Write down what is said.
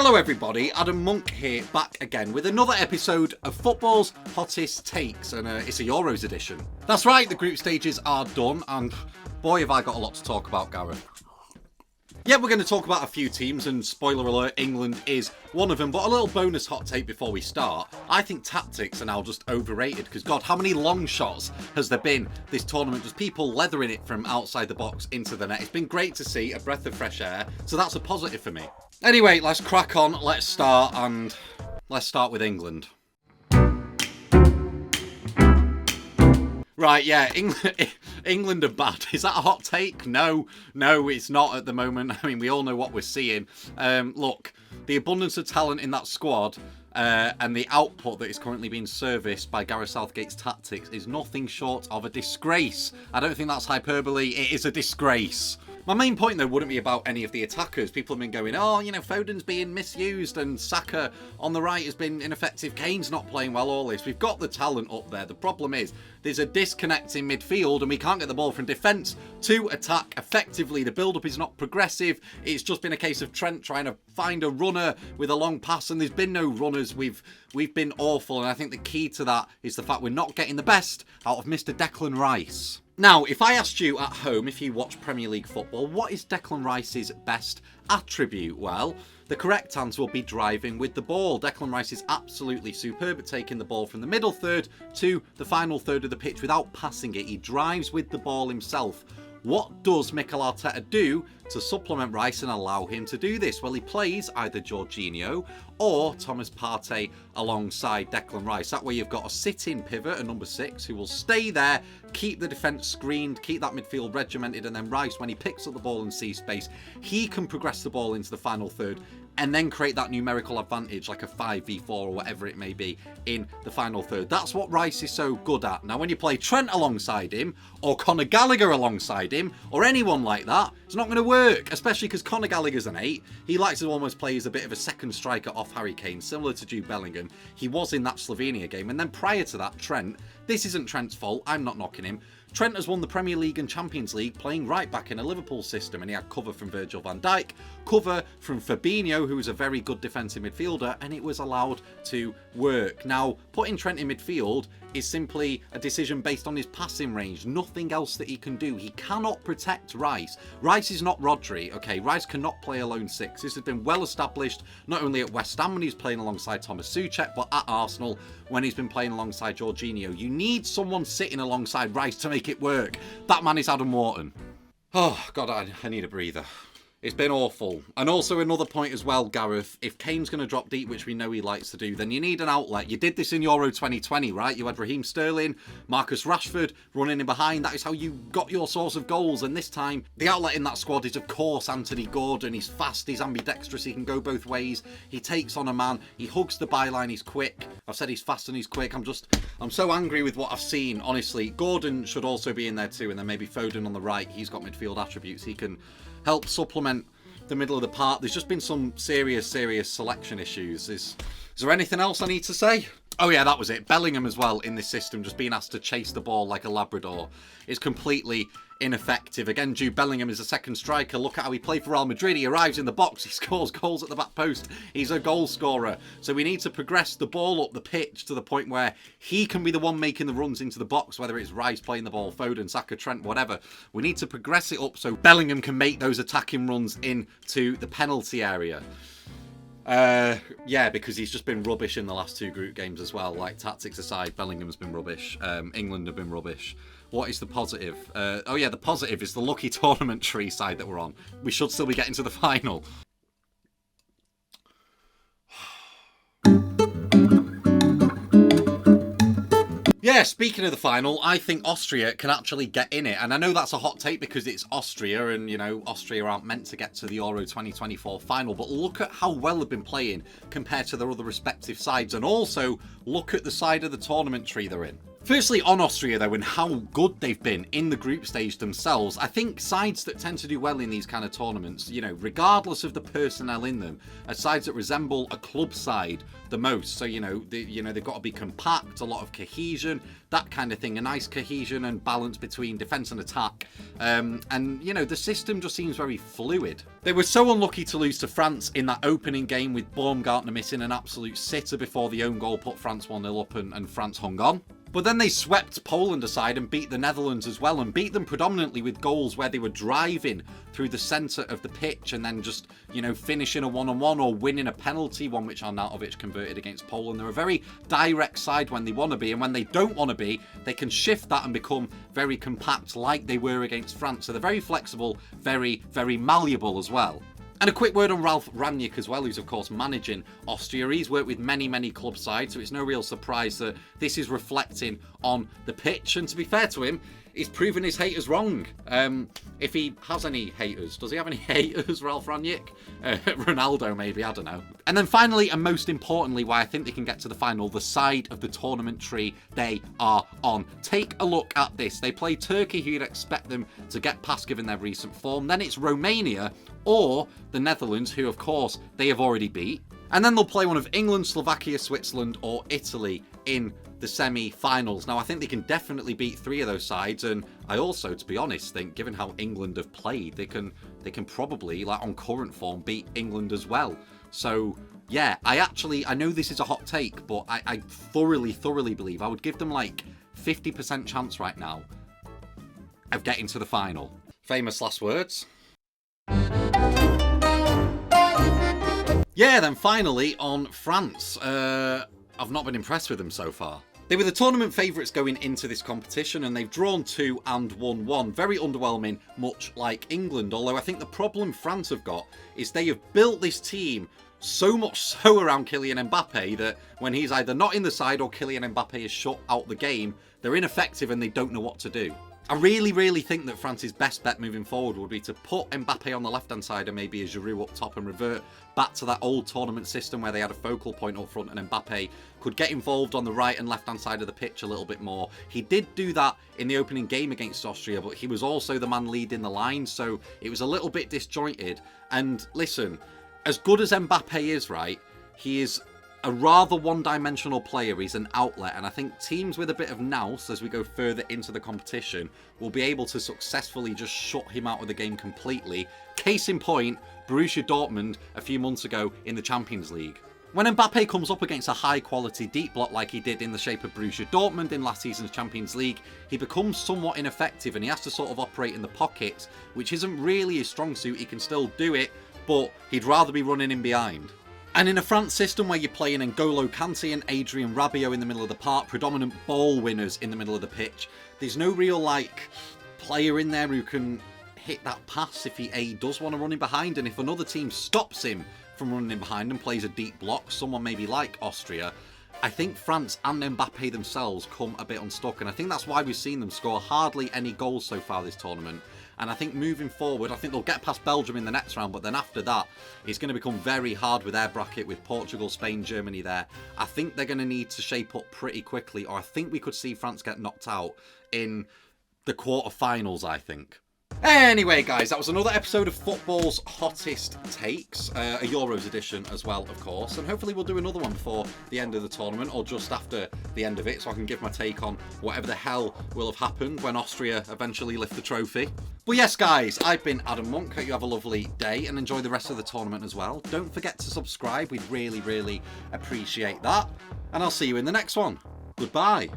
Hello everybody, Adam Monk here, back again with another episode of Football's Hottest Takes, and it's a Euros edition. That's right, the group stages are done, and boy have I got a lot to talk about, Gareth. Yeah, we're going to talk about a few teams, and spoiler alert, England is one of them, but a little bonus hot take before we start. I think tactics are now just overrated, because God, how many long shots has there been this tournament? Just people leathering it from outside the box into the net. It's been great to see, a breath of fresh air, so that's a positive for me. Anyway, let's crack on, let's start with England. Right, yeah, England are bad. Is that a hot take? No, it's not at the moment. I mean, we all know what we're seeing. Look, the abundance of talent in that squad and the output that is currently being serviced by Gareth Southgate's tactics is nothing short of a disgrace. I don't think that's hyperbole. It is a disgrace. My main point, though, wouldn't be about any of the attackers. People have been going, oh, you know, Foden's being misused and Saka on the right has been ineffective. Kane's not playing well, all this. We've got the talent up there. The problem is there's a disconnect in midfield and we can't get the ball from defence to attack effectively. The build-up is not progressive. It's just been a case of Trent trying to find a runner with a long pass, and there's been no runners. We've been awful, and I think the key to that is the fact we're not getting the best out of Mr. Declan Rice. Now, if I asked you at home, if you watch Premier League football, what is Declan Rice's best attribute? Well, the correct answer will be driving with the ball. Declan Rice is absolutely superb at taking the ball from the middle third to the final third of the pitch without passing it. He drives with the ball himself. What does Mikel Arteta do to supplement Rice and allow him to do this? Well, he plays either Jorginho or Thomas Partey alongside Declan Rice. That way you've got a sit-in pivot, a number 6, who will stay there, keep the defence screened, keep that midfield regimented, and then Rice, when he picks up the ball and sees space, he can progress the ball into the final third and then create that numerical advantage, like a 5v4 or whatever it may be, in the final third. That's what Rice is so good at. Now, when you play Trent alongside him, or Conor Gallagher alongside him, or anyone like that, it's not going to work, especially because Conor Gallagher's an 8. He likes to almost play as a bit of a second striker off Harry Kane, similar to Jude Bellingham. He was in that Slovenia game, and then prior to that, Trent, this isn't Trent's fault, I'm not knocking him, Trent has won the Premier League and Champions League playing right back in a Liverpool system, and he had cover from Virgil van Dijk, cover from Fabinho, who is a very good defensive midfielder, and it was allowed to work. Now, putting Trent in midfield is simply a decision based on his passing range. Nothing else that he can do. He cannot protect Rice. Rice is not Rodri, okay? Rice cannot play a lone 6. This has been well established, not only at West Ham when he's playing alongside Thomas Souček, but at Arsenal when he's been playing alongside Jorginho. You need someone sitting alongside Rice to make it work. That man is Adam Wharton. Oh, God, I need a breather. It's been awful. And also another point as well, Gareth, if Kane's going to drop deep, which we know he likes to do, then you need an outlet. You did this in Euro 2020, right? You had Raheem Sterling, Marcus Rashford running in behind. That is how you got your source of goals. And this time, the outlet in that squad is, of course, Anthony Gordon. He's fast, he's ambidextrous, he can go both ways. He takes on a man, he hugs the byline, he's quick. I've said he's fast and he's quick. I'm so angry with what I've seen, honestly. Gordon should also be in there too, and then maybe Foden on the right. He's got midfield attributes. He can help supplement the middle of the park. There's just been some serious selection issues. Is there anything else I need to say? Oh yeah, that was it. Bellingham as well in this system, just being asked to chase the ball like a Labrador, is completely ineffective. Again, Jude Bellingham is a second striker. Look at how he played for Real Madrid. He arrives in the box, he scores goals at the back post. He's a goal scorer. So we need to progress the ball up the pitch to the point where he can be the one making the runs into the box, whether it's Rice playing the ball, Foden, Saka, Trent, whatever. We need to progress it up so Bellingham can make those attacking runs into the penalty area. Yeah, because he's just been rubbish in the last 2 group games as well. Like, tactics aside, Bellingham's been rubbish. England have been rubbish. What is the positive? Oh yeah, the positive is the lucky tournament tree side that we're on. We should still be getting to the final. Yeah, speaking of the final, I think Austria can actually get in it. And I know that's a hot take because it's Austria and, you know, Austria aren't meant to get to the Euro 2024 final. But look at how well they've been playing compared to their other respective sides. And also, look at the side of the tournament tree they're in. Firstly, on Austria though, and how good they've been in the group stage themselves, I think sides that tend to do well in these kind of tournaments, you know, regardless of the personnel in them, are sides that resemble a club side the most. So, they've got to be compact, a lot of cohesion, that kind of thing, a nice cohesion and balance between defence and attack. The system just seems very fluid. They were so unlucky to lose to France in that opening game, with Baumgartner missing an absolute sitter before the own goal put France 1-0 up and France hung on. But then they swept Poland aside and beat the Netherlands as well, and beat them predominantly with goals where they were driving through the centre of the pitch and then just, finishing a one-on-one or winning a penalty, one which Arnautovic converted against Poland. They're a very direct side when they want to be, and when they don't want to be, they can shift that and become very compact like they were against France. So they're very flexible, very, very malleable as well. And a quick word on Ralf Rangnick as well, who's of course managing Austria. He's worked with many, many club sides, so it's no real surprise that this is reflecting on the pitch. And to be fair to him, he's proven his haters wrong. If he has any haters. Does he have any haters, Ralf Rangnick? Ronaldo, maybe, I don't know. And then finally, and most importantly, why I think they can get to the final, the side of the tournament tree they are on. Take a look at this. They play Turkey, who you'd expect them to get past given their recent form. Then it's Romania or the Netherlands, who, of course, they have already beat. And then they'll play one of England, Slovakia, Switzerland, or Italy in the semi-finals. Now, I think they can definitely beat three of those sides, and I also, to be honest, think given how England have played, they can probably, like on current form, beat England as well. So yeah, I know this is a hot take, but I thoroughly believe I would give them like 50% chance right now of getting to the final. Famous last words. Yeah, then finally on France. I've not been impressed with them so far. They were the tournament favourites going into this competition, and they've drawn 2 and won 1. Very underwhelming, much like England. Although I think the problem France have got is they have built this team so much so around Kylian Mbappe that when he's either not in the side or Kylian Mbappe is shut out the game, they're ineffective and they don't know what to do. I really think that France's best bet moving forward would be to put Mbappe on the left-hand side and maybe a Giroud up top and revert back to that old tournament system where they had a focal point up front and Mbappe could get involved on the right and left-hand side of the pitch a little bit more. He did do that in the opening game against Austria, but he was also the man leading the line, so it was a little bit disjointed. And listen, as good as Mbappe is, right, he is a rather one-dimensional player. He's an outlet, and I think teams with a bit of nous as we go further into the competition will be able to successfully just shut him out of the game completely. Case in point, Borussia Dortmund a few months ago in the Champions League. When Mbappe comes up against a high-quality deep block like he did in the shape of Borussia Dortmund in last season's Champions League, he becomes somewhat ineffective and he has to sort of operate in the pockets, which isn't really his strong suit. He can still do it, but he'd rather be running in behind. And in a France system where you're playing N'Golo Kante and Adrien Rabiot in the middle of the park, predominant ball winners in the middle of the pitch, there's no real player in there who can hit that pass if he does want to run in behind. And if another team stops him from running in behind and plays a deep block, someone maybe like Austria, I think France and Mbappe themselves come a bit unstuck. And I think that's why we've seen them score hardly any goals so far this tournament. And I think moving forward, I think they'll get past Belgium in the next round, but then after that, it's going to become very hard with their bracket, with Portugal, Spain, Germany there. I think they're going to need to shape up pretty quickly, or I think we could see France get knocked out in the quarterfinals, I think. Anyway, guys, that was another episode of Football's Hottest Takes, a Euros edition as well, of course, and hopefully we'll do another one before the end of the tournament, or just after the end of it, so I can give my take on whatever the hell will have happened when Austria eventually lift the trophy. But yes, guys, I've been Adam Monk. Hope you have a lovely day and enjoy the rest of the tournament as well. Don't forget to subscribe. We'd really appreciate that, and I'll see you in the next one. Goodbye.